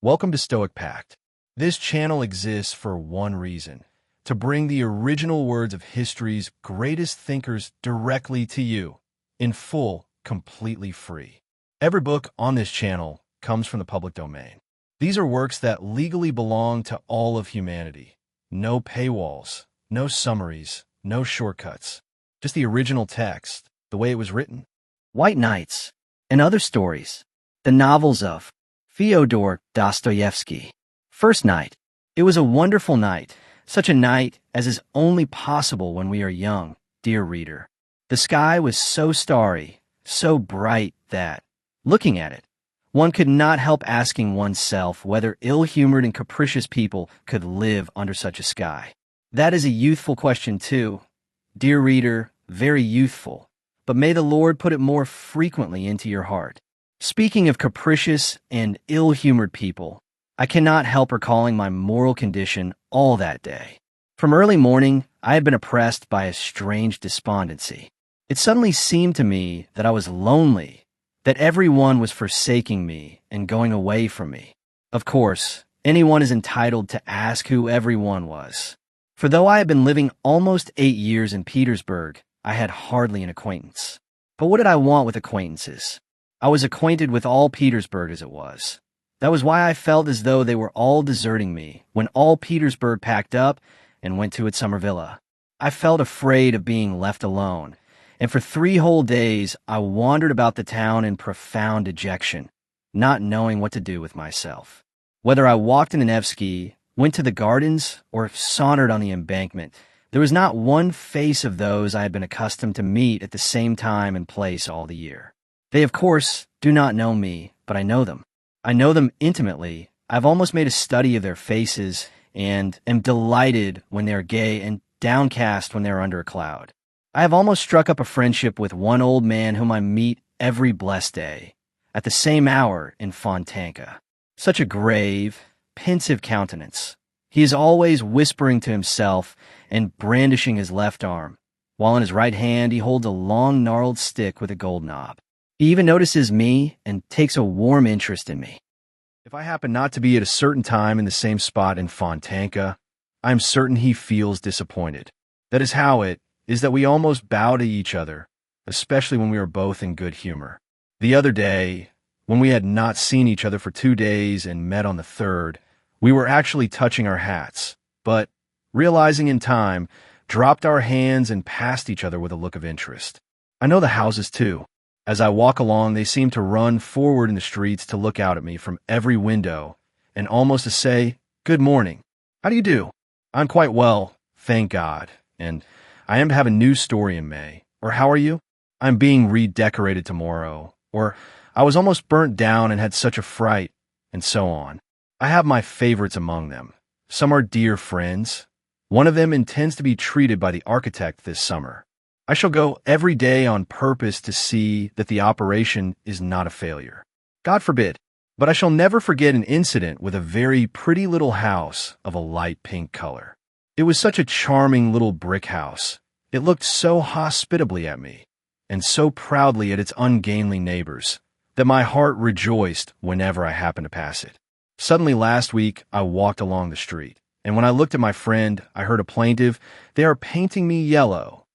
Welcome to StoicPact. This channel exists for one reason: to bring the original words of history's greatest thinkers directly to you, in full, completely free. Every book on this channel comes from the public domain. These are works that legally belong to all of humanity. No paywalls, no summaries, no shortcuts. Just the original text, the way it was written. White Nights and Other Stories, the novels of Fyodor Dostoevsky. First night. It was a wonderful night, such a night as is only possible when we are young, dear reader. The sky was so starry, so bright that, looking at it, one could not help asking oneself whether ill-humored and capricious people could live under such a sky. That is a youthful question too. Dear reader, very youthful, but may the Lord put it more frequently into your heart. Speaking of capricious and ill-humored people, I cannot help recalling my moral condition all that day. From early morning, I had been oppressed by a strange despondency. It suddenly seemed to me that I was lonely, that everyone was forsaking me and going away from me. Of course, anyone is entitled to ask who everyone was. For though I had been living almost 8 years in Petersburg, I had hardly an acquaintance. But what did I want with acquaintances? I was acquainted with all Petersburg as it was. That was why I felt as though they were all deserting me when all Petersburg packed up and went to its summer villa. I felt afraid of being left alone, and for 3 whole days I wandered about the town in profound dejection, not knowing what to do with myself. Whether I walked in the Nevsky, went to the gardens, or sauntered on the embankment, there was not one face of those I had been accustomed to meet at the same time and place all the year. They, of course, do not know me, but I know them. I know them intimately. I've almost made a study of their faces and am delighted when they are gay and downcast when they are under a cloud. I have almost struck up a friendship with one old man whom I meet every blessed day, at the same hour in Fontanka. Such a grave, pensive countenance. He is always whispering to himself and brandishing his left arm, while in his right hand he holds a long gnarled stick with a gold knob. He even notices me and takes a warm interest in me. If I happen not to be at a certain time in the same spot in Fontanka, I am certain he feels disappointed. That is how it is that we almost bow to each other, especially when we are both in good humor. The other day, when we had not seen each other for 2 days and met on the 3rd, we were actually touching our hats, but, realizing in time, dropped our hands and passed each other with a look of interest. I know the houses too. As I walk along, they seem to run forward in the streets to look out at me from every window and almost to say, "Good morning. How do you do?" "I'm quite well, thank God, and I am to have a new story in May." Or, "How are you?" "I'm being redecorated tomorrow." Or, "I was almost burnt down and had such a fright," and so on. I have my favorites among them. Some are dear friends. One of them intends to be treated by the architect this summer. I shall go every day on purpose to see that the operation is not a failure. God forbid. But I shall never forget an incident with a very pretty little house of a light pink color. It was such a charming little brick house. It looked so hospitably at me, and so proudly at its ungainly neighbors, that my heart rejoiced whenever I happened to pass it. Suddenly last week, I walked along the street, and when I looked at my friend, I heard a plaintive, "They are painting me yellow."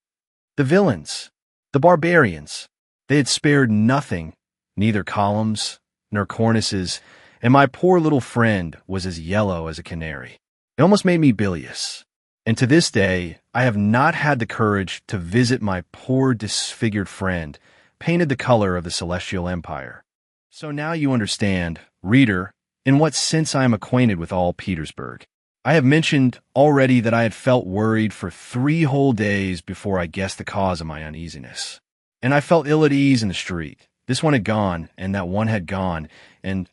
The villains, the barbarians, they had spared nothing, neither columns nor cornices, and my poor little friend was as yellow as a canary. It almost made me bilious, and to this day I have not had the courage to visit my poor disfigured friend, painted the color of the celestial empire. So now you understand, reader, in what sense I am acquainted with all Petersburg. I have mentioned already that I had felt worried for 3 whole days before I guessed the cause of my uneasiness. And I felt ill at ease in the street. This one had gone, and that one had gone, and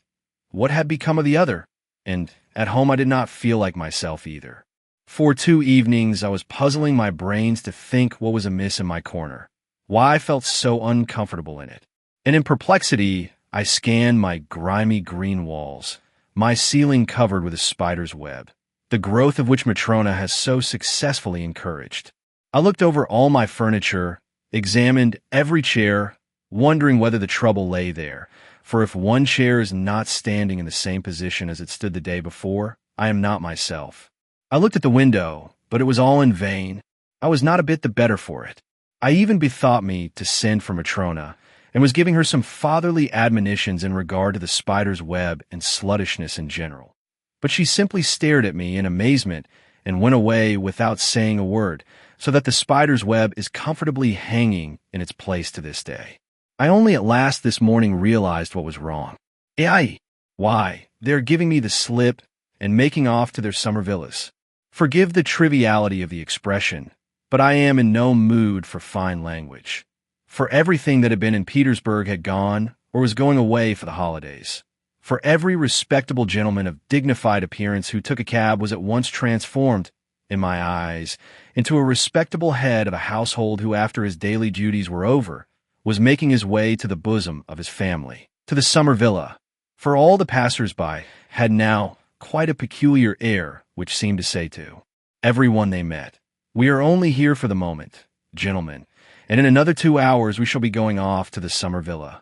what had become of the other? And at home I did not feel like myself either. For 2 evenings I was puzzling my brains to think what was amiss in my corner, why I felt so uncomfortable in it. And in perplexity I scanned my grimy green walls, my ceiling covered with a spider's web, the growth of which Matrona has so successfully encouraged. I looked over all my furniture, examined every chair, wondering whether the trouble lay there, For if one chair is not standing in the same position as it stood the day before, I am not myself. I looked at the window, but it was all in vain. I was not a bit the better for it. I even bethought me to send for Matrona, and was giving her some fatherly admonitions in regard to the spider's web and sluttishness in general. But she simply stared at me in amazement and went away without saying a word, so that the spider's web is comfortably hanging in its place to this day. I only at last this morning realized what was wrong. Why, they are giving me the slip and making off to their summer villas. Forgive the triviality of the expression, but I am in no mood for fine language. For everything that had been in Petersburg had gone or was going away for the holidays. For every respectable gentleman of dignified appearance who took a cab was at once transformed, in my eyes, into a respectable head of a household who, after his daily duties were over, was making his way to the bosom of his family, to the summer villa. For all the passers-by had now quite a peculiar air which seemed to say to everyone they met, "We are only here for the moment, gentlemen, and in another 2 hours we shall be going off to the summer villa."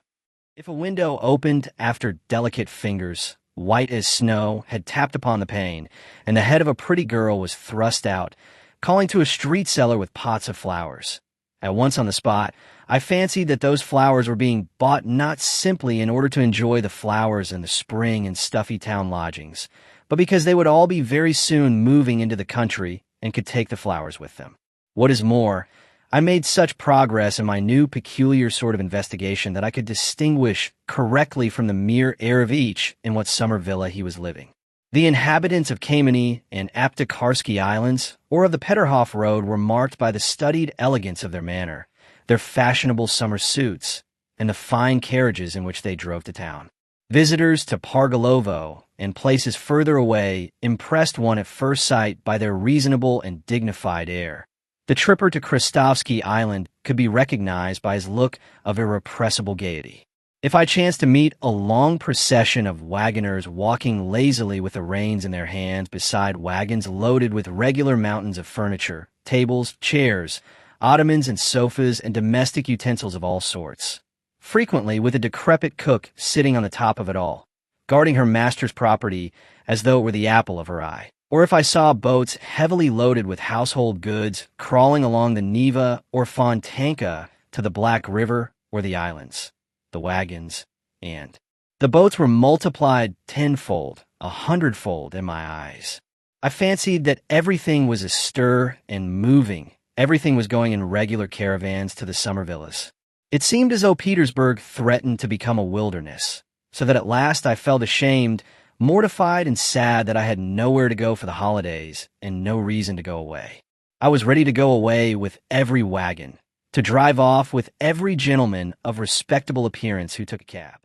If a window opened after delicate fingers, white as snow, had tapped upon the pane, and the head of a pretty girl was thrust out, calling to a street seller with pots of flowers. At once on the spot, I fancied that those flowers were being bought not simply in order to enjoy the flowers in the spring and stuffy town lodgings, but because they would all be very soon moving into the country and could take the flowers with them. What is more, I made such progress in my new peculiar sort of investigation that I could distinguish correctly from the mere air of each in what summer villa he was living. The inhabitants of Kameny and Aptekarsky Islands, or of the Peterhof Road, were marked by the studied elegance of their manner, their fashionable summer suits, and the fine carriages in which they drove to town. Visitors to Pargalovo and places further away impressed one at first sight by their reasonable and dignified air. The tripper to Krestovsky Island could be recognized by his look of irrepressible gaiety. If I chanced to meet a long procession of wagoners walking lazily with the reins in their hands beside wagons loaded with regular mountains of furniture, tables, chairs, ottomans and sofas, and domestic utensils of all sorts, frequently with a decrepit cook sitting on the top of it all, guarding her master's property as though it were the apple of her eye. Or if I saw boats heavily loaded with household goods crawling along the Neva or Fontanka to the Black River or the islands, the wagons, and the boats were multiplied tenfold, 100-fold in my eyes. I fancied that everything was astir and moving. Everything was going in regular caravans to the summer villas. It seemed as though Petersburg threatened to become a wilderness, so that at last I felt ashamed, mortified and sad that I had nowhere to go for the holidays and no reason to go away. I was ready to go away with every wagon, to drive off with every gentleman of respectable appearance who took a cab.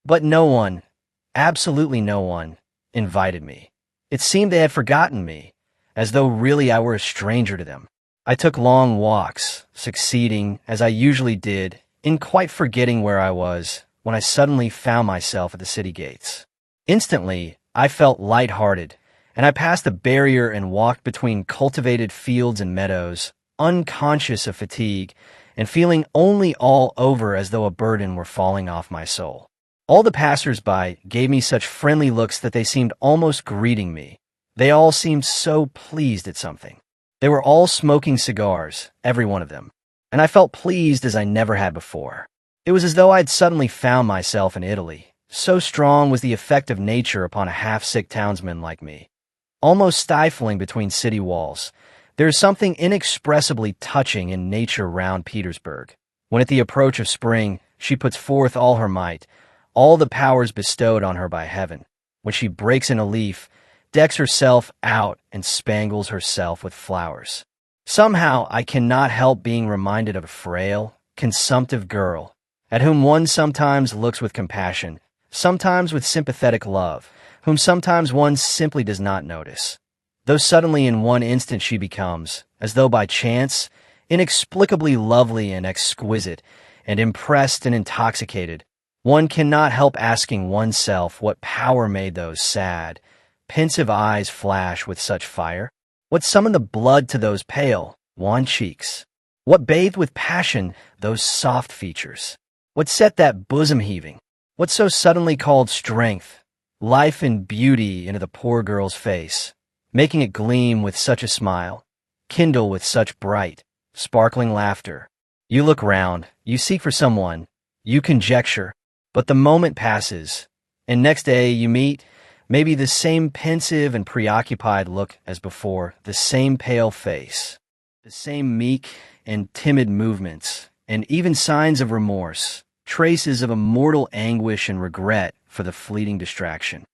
But no one, absolutely no one, invited me. It seemed they had forgotten me, as though really I were a stranger to them. I took long walks, succeeding, as I usually did, in quite forgetting where I was, when I suddenly found myself at the city gates. Instantly, I felt light-hearted, and I passed the barrier and walked between cultivated fields and meadows, unconscious of fatigue, and feeling only all over as though a burden were falling off my soul. All the passers-by gave me such friendly looks that they seemed almost greeting me. They all seemed so pleased at something. They were all smoking cigars, every one of them, and I felt pleased as I never had before. It was as though I had suddenly found myself in Italy. So strong was the effect of nature upon a half-sick townsman like me. Almost stifling between city walls, there is something inexpressibly touching in nature round Petersburg. When at the approach of spring, she puts forth all her might, all the powers bestowed on her by heaven. When she breaks in a leaf, decks herself out and spangles herself with flowers. Somehow I cannot help being reminded of a frail, consumptive girl, at whom one sometimes looks with compassion, sometimes with sympathetic love, whom sometimes one simply does not notice. Though suddenly in one instant she becomes, as though by chance, inexplicably lovely and exquisite, and impressed and intoxicated, one cannot help asking oneself what power made those sad, pensive eyes flash with such fire? What summoned the blood to those pale, wan cheeks? What bathed with passion those soft features? What set that bosom heaving? What so suddenly called strength, life and beauty into the poor girl's face, making it gleam with such a smile, kindle with such bright, sparkling laughter? You look round, you seek for someone, you conjecture, but the moment passes, and next day you meet maybe the same pensive and preoccupied look as before, the same pale face, the same meek and timid movements, and even signs of remorse, traces of a mortal anguish and regret for the fleeting distraction.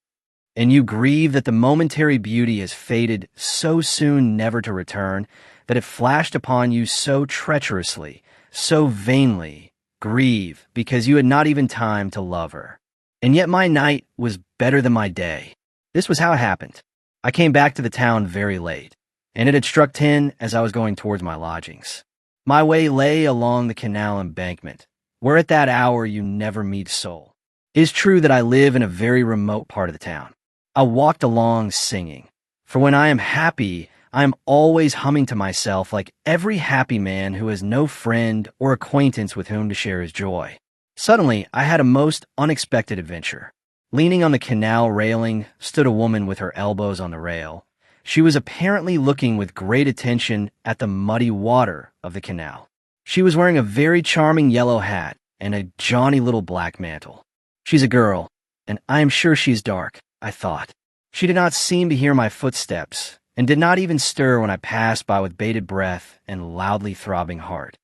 And you grieve that the momentary beauty has faded so soon never to return, that it flashed upon you so treacherously, so vainly. Grieve because you had not even time to love her. And yet my night was better than my day. This was how it happened. I came back to the town very late, and it had struck 10 as I was going towards my lodgings. My way lay along the canal embankment, where at that hour you never meet a soul. It is true that I live in a very remote part of the town. I walked along singing, for when I am happy, I am always humming to myself like every happy man who has no friend or acquaintance with whom to share his joy. Suddenly, I had a most unexpected adventure. Leaning on the canal railing stood a woman with her elbows on the rail. She was apparently looking with great attention at the muddy water of the canal. She was wearing a very charming yellow hat and a jaunty little black mantle. She's a girl, and I am sure she's dark, I thought. She did not seem to hear my footsteps, and did not even stir when I passed by with bated breath and loudly throbbing heart.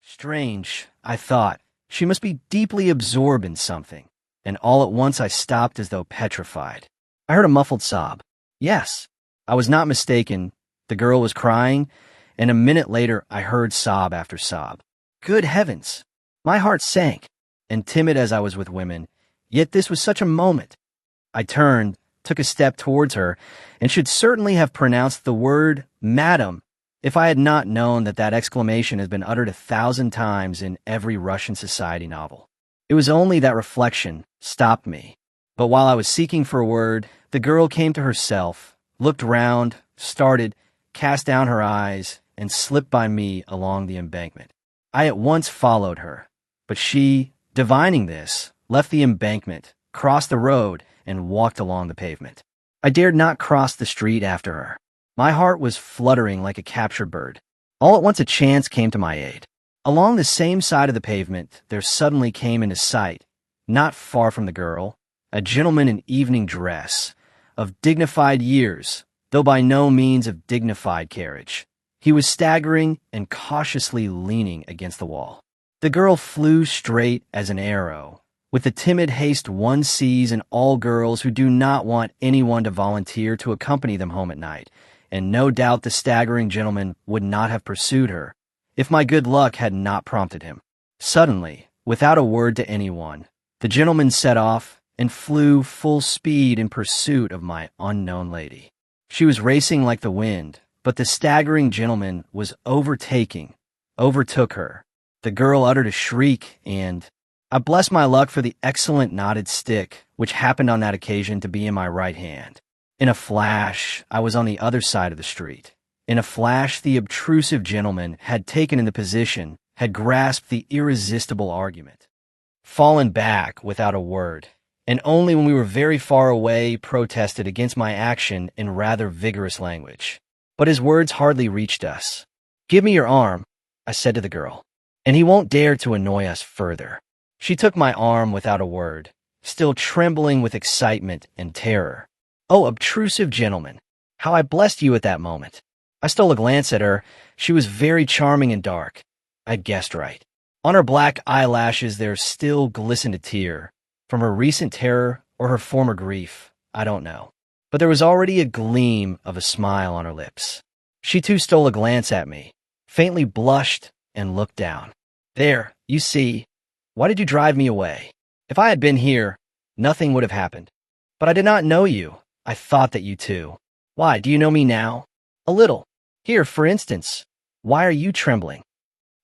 Strange, I thought. She must be deeply absorbed in something, and all at once I stopped as though petrified. I heard a muffled sob. Yes, I was not mistaken. The girl was crying, and a minute later I heard sob after sob. Good heavens! My heart sank, and timid as I was with women, yet this was such a moment. I turned, took a step towards her, and should certainly have pronounced the word "Madam" if I had not known that that exclamation has been uttered 1,000 times in every Russian society novel. It was only that reflection stopped me. But while I was seeking for a word, the girl came to herself, looked round, started, cast down her eyes, and slipped by me along the embankment. I at once followed her, but she, divining this, left the embankment, crossed the road, and walked along the pavement. I dared not cross the street after her. My heart was fluttering like a captured bird. All at once a chance came to my aid. Along the same side of the pavement, there suddenly came into sight, not far from the girl, a gentleman in evening dress, of dignified years, though by no means of dignified carriage. He was staggering and cautiously leaning against the wall. The girl flew straight as an arrow, with the timid haste one sees in all girls who do not want anyone to volunteer to accompany them home at night, and no doubt the staggering gentleman would not have pursued her, if my good luck had not prompted him. Suddenly, without a word to anyone, the gentleman set off and flew full speed in pursuit of my unknown lady. She was racing like the wind, but the staggering gentleman was overtook her. The girl uttered a shriek, and I bless my luck for the excellent knotted stick, which happened on that occasion to be in my right hand. In a flash, I was on the other side of the street. In a flash, the obtrusive gentleman had taken in the position, had grasped the irresistible argument, fallen back without a word, and only when we were very far away protested against my action in rather vigorous language. But his words hardly reached us. "Give me your arm," I said to the girl, "and he won't dare to annoy us further." She took my arm without a word, still trembling with excitement and terror. Oh, obtrusive gentleman, how I blessed you at that moment. I stole a glance at her. She was very charming and dark. I guessed right. On her black eyelashes there still glistened a tear, from her recent terror or her former grief, I don't know. But there was already a gleam of a smile on her lips. She too stole a glance at me, faintly blushed, and looked down. "There, you see. Why did you drive me away? If I had been here, nothing would have happened. But I did not know you. I thought that you too. Why, do you know me now?" "A little. Here, for instance. Why are you trembling?"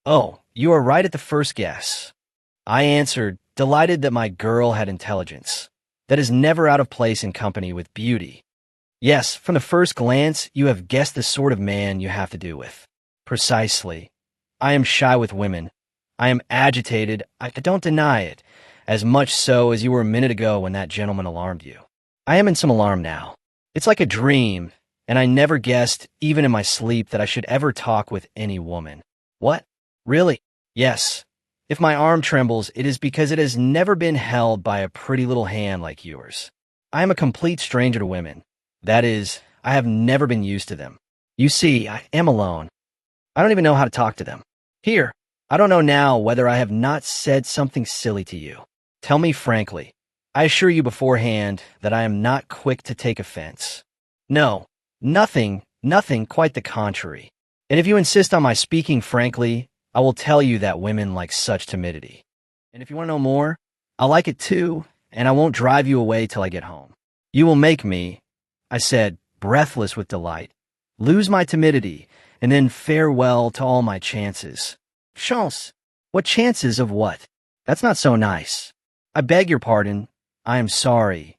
"Oh, you are right at the first guess," I answered, delighted that my girl had intelligence. That is never out of place in company with beauty. "Yes, from the first glance, you have guessed the sort of man you have to do with." "Precisely. I am shy with women. I am agitated, I don't deny it, as much so as you were a minute ago when that gentleman alarmed you. I am in some alarm now. It's like a dream, and I never guessed, even in my sleep, that I should ever talk with any woman. What? Really? Yes. If my arm trembles, it is because it has never been held by a pretty little hand like yours. I am a complete stranger to women. That is, I have never been used to them. You see, I am alone. I don't even know how to talk to them. Here, I don't know now whether I have not said something silly to you. Tell me frankly. I assure you beforehand that I am not quick to take offense. No, nothing, quite the contrary. And if you insist on my speaking frankly, I will tell you that women like such timidity. And if you want to know more, I'll like it too, and I won't drive you away till I get home. You will make me, I said, breathless with delight, lose my timidity, and then farewell to all my chances. Chance? What chances of what? That's not so nice. I beg your pardon. I am sorry.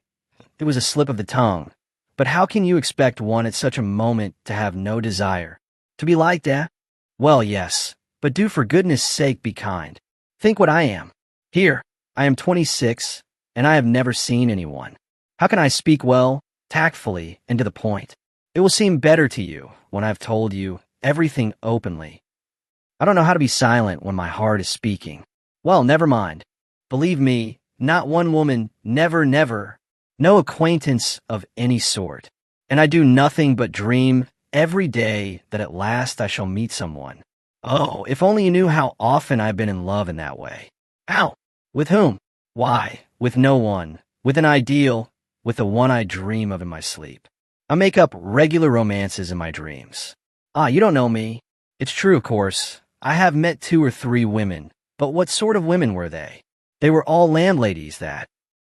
It was a slip of the tongue. But how can you expect one at such a moment to have no desire? To be like that? Well, yes, but do for goodness sake be kind. Think what I am. Here, I am 26, and I have never seen anyone. How can I speak well, tactfully, and to the point? It will seem better to you when I've told you everything openly. I don't know how to be silent when my heart is speaking. Well, never mind. Believe me, not one woman, never, no acquaintance of any sort. And I do nothing but dream every day that at last I shall meet someone. Oh, if only you knew how often I've been in love in that way. How? With whom? Why, with no one. With an ideal, with the one I dream of in my sleep. I make up regular romances in my dreams. Ah, you don't know me. It's true, of course. I have met 2 or 3 women, but what sort of women were they? They were all landladies, that.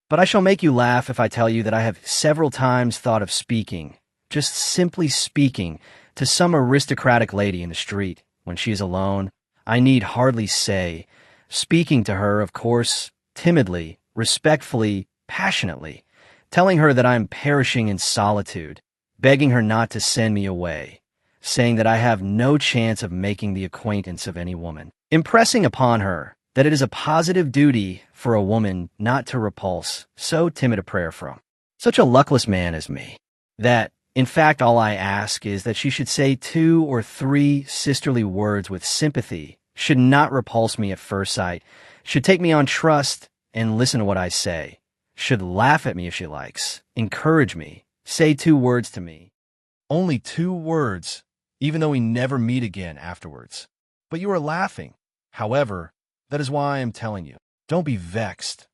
But I shall make you laugh if I tell you that I have several times thought of speaking, just simply speaking, to some aristocratic lady in the street, when she is alone. I need hardly say, speaking to her, of course, timidly, respectfully, passionately, telling her that I am perishing in solitude, begging her not to send me away, saying that I have no chance of making the acquaintance of any woman, impressing upon her that it is a positive duty for a woman not to repulse so timid a prayer from such a luckless man as me, that, in fact, all I ask is that she should say 2 or 3 sisterly words with sympathy, should not repulse me at first sight, should take me on trust and listen to what I say, should laugh at me if she likes, encourage me, say 2 words to me. Only 2 words, even though we never meet again afterwards. But you are laughing. However, that is why I am telling you. Don't be vexed.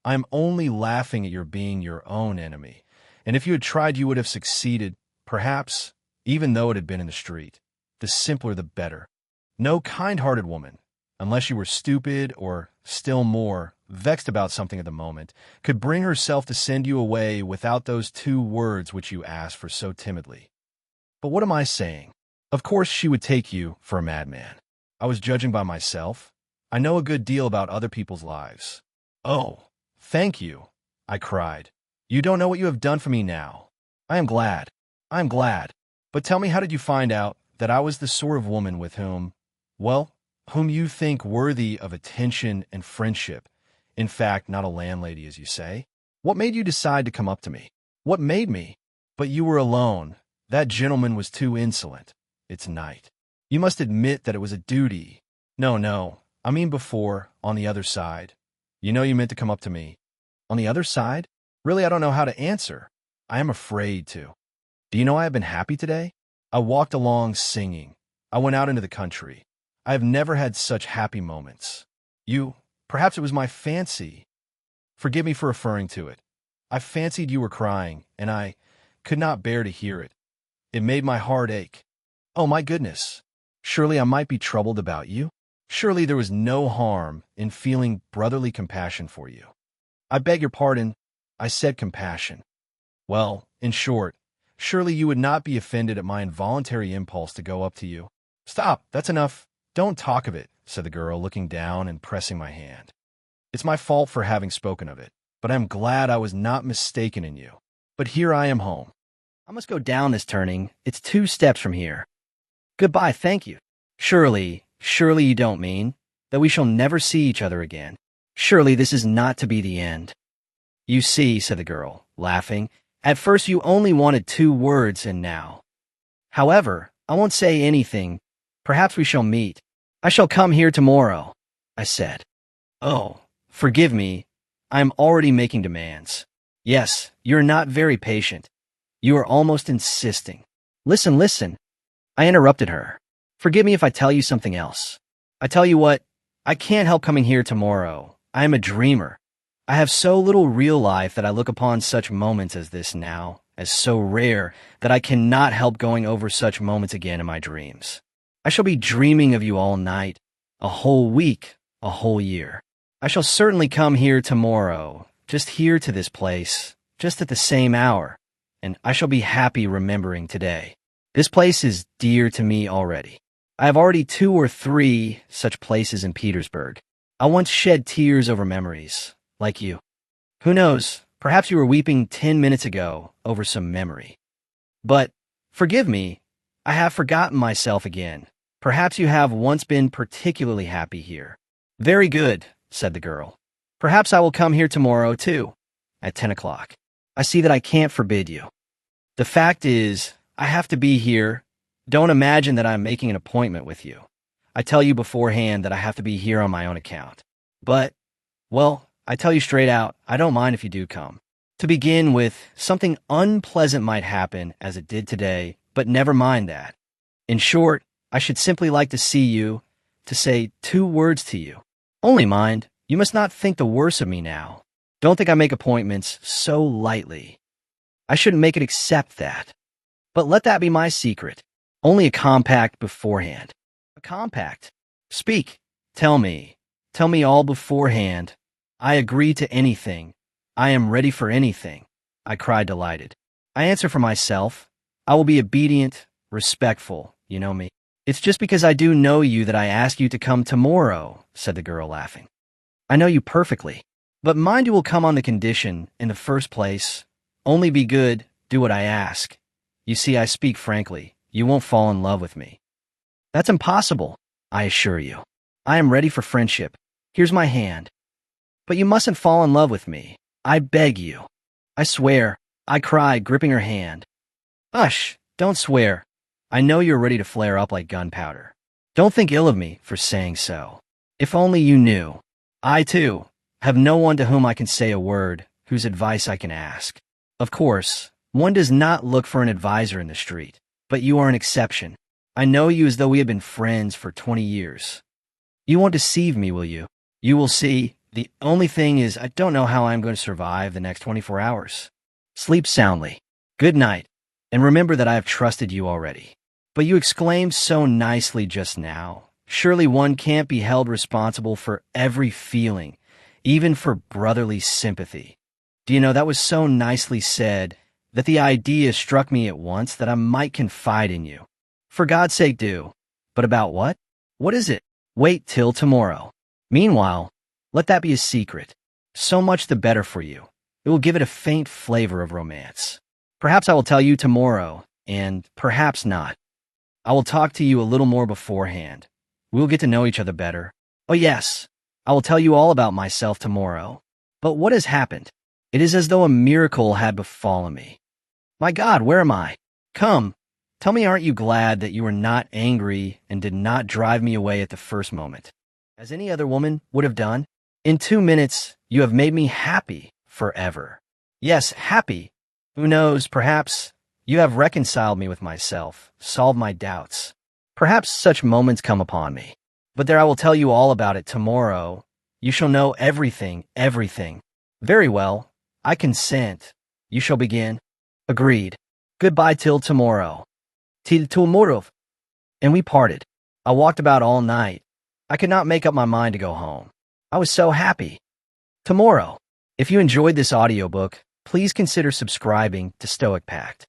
I am only laughing at your being your own enemy. And if you had tried, you would have succeeded, perhaps, even though it had been in the street. The simpler the better. No kind-hearted woman, unless you were stupid or, still more, vexed about something at the moment, could bring herself to send you away without those 2 words which you asked for so timidly. But what am I saying? Of course she would take you for a madman. I was judging by myself. I know a good deal about other people's lives. Oh, thank you, I cried. You don't know what you have done for me now. I am glad. But tell me, how did you find out that I was the sort of woman with whom you think worthy of attention and friendship? In fact, not a landlady, as you say. What made you decide to come up to me? What made me? But you were alone. That gentleman was too insolent. It's night. You must admit that it was a duty. No. I mean before, on the other side. You know you meant to come up to me. On the other side? Really, I don't know how to answer. I am afraid to. Do you know I have been happy today? I walked along singing. I went out into the country. I have never had such happy moments. Perhaps it was my fancy. Forgive me for referring to it. I fancied you were crying, and I could not bear to hear it. It made my heart ache. Oh, my goodness. Surely I might be troubled about you? Surely there was no harm in feeling brotherly compassion for you. I beg your pardon, I said compassion. Well, in short, surely you would not be offended at my involuntary impulse to go up to you. Stop, that's enough. Don't talk of it, said the girl, looking down and pressing my hand. It's my fault for having spoken of it, but I am glad I was not mistaken in you. But here I am home. I must go down this turning. It's 2 steps from here. Goodbye, thank you. Surely you don't mean that we shall never see each other again. Surely this is not to be the end. You see, said the girl, laughing, at first you only wanted 2 words and now. However, I won't say anything. Perhaps we shall meet. I shall come here tomorrow, I said. Oh, forgive me. I am already making demands. Yes, you're not very patient. You are almost insisting. Listen. I interrupted her. Forgive me if I tell you something else. I tell you what, I can't help coming here tomorrow. I am a dreamer. I have so little real life that I look upon such moments as this now as so rare that I cannot help going over such moments again in my dreams. I shall be dreaming of you all night, a whole week, a whole year. I shall certainly come here tomorrow, just here to this place, just at the same hour, and I shall be happy remembering today. This place is dear to me already. I have already 2 or 3 such places in Petersburg. I once shed tears over memories, like you. Who knows, perhaps you were weeping 10 minutes ago over some memory. But, forgive me, I have forgotten myself again. Perhaps you have once been particularly happy here. Very good, said the girl. Perhaps I will come here tomorrow, too, at 10 o'clock. I see that I can't forbid you. The fact is, I have to be here. Don't imagine that I'm making an appointment with you. I tell you beforehand that I have to be here on my own account. But, well, I tell you straight out, I don't mind if you do come. To begin with, something unpleasant might happen as it did today, but never mind that. In short, I should simply like to see you, to say 2 words to you. Only mind, you must not think the worse of me now. Don't think I make appointments so lightly. I shouldn't make it except that. But let that be my secret. Only a compact beforehand. A compact? Speak. Tell me. Tell me all beforehand. I agree to anything. I am ready for anything, I cried, delighted. I answer for myself. I will be obedient, respectful, you know me. It's just because I do know you that I ask you to come tomorrow, said the girl, laughing. I know you perfectly. But mind you will come on the condition, in the first place, only be good, do what I ask. You see, I speak frankly. You won't fall in love with me. That's impossible, I assure you. I am ready for friendship. Here's my hand. But you mustn't fall in love with me. I beg you. I swear, I cried, gripping her hand. Hush, don't swear. I know you're ready to flare up like gunpowder. Don't think ill of me for saying so. If only you knew. I, too, have no one to whom I can say a word, whose advice I can ask. Of course, one does not look for an advisor in the street, but you are an exception. I know you as though we had been friends for 20 years. You won't deceive me, will you? You will see. The only thing is, I don't know how I'm going to survive the next 24 hours. Sleep soundly. Good night. And remember that I have trusted you already. But you exclaimed so nicely just now. Surely one can't be held responsible for every feeling, even for brotherly sympathy. Do you know, that was so nicely said that the idea struck me at once that I might confide in you. For God's sake, do. But about what? What is it? Wait till tomorrow. Meanwhile, let that be a secret. So much the better for you. It will give it a faint flavor of romance. Perhaps I will tell you tomorrow, and perhaps not. I will talk to you a little more beforehand. We will get to know each other better. Oh yes, I will tell you all about myself tomorrow. But what has happened? It is as though a miracle had befallen me. My God, where am I? Come, tell me, aren't you glad that you were not angry and did not drive me away at the first moment, as any other woman would have done? In 2 minutes, you have made me happy forever. Yes, happy. Who knows, perhaps you have reconciled me with myself, solved my doubts. Perhaps such moments come upon me. But there, I will tell you all about it tomorrow. You shall know everything, everything. Very well, I consent. You shall begin. Agreed. Goodbye till tomorrow. Till tomorrow. And we parted. I walked about all night. I could not make up my mind to go home. I was so happy. Tomorrow. If you enjoyed this audiobook, please consider subscribing to StoicPact.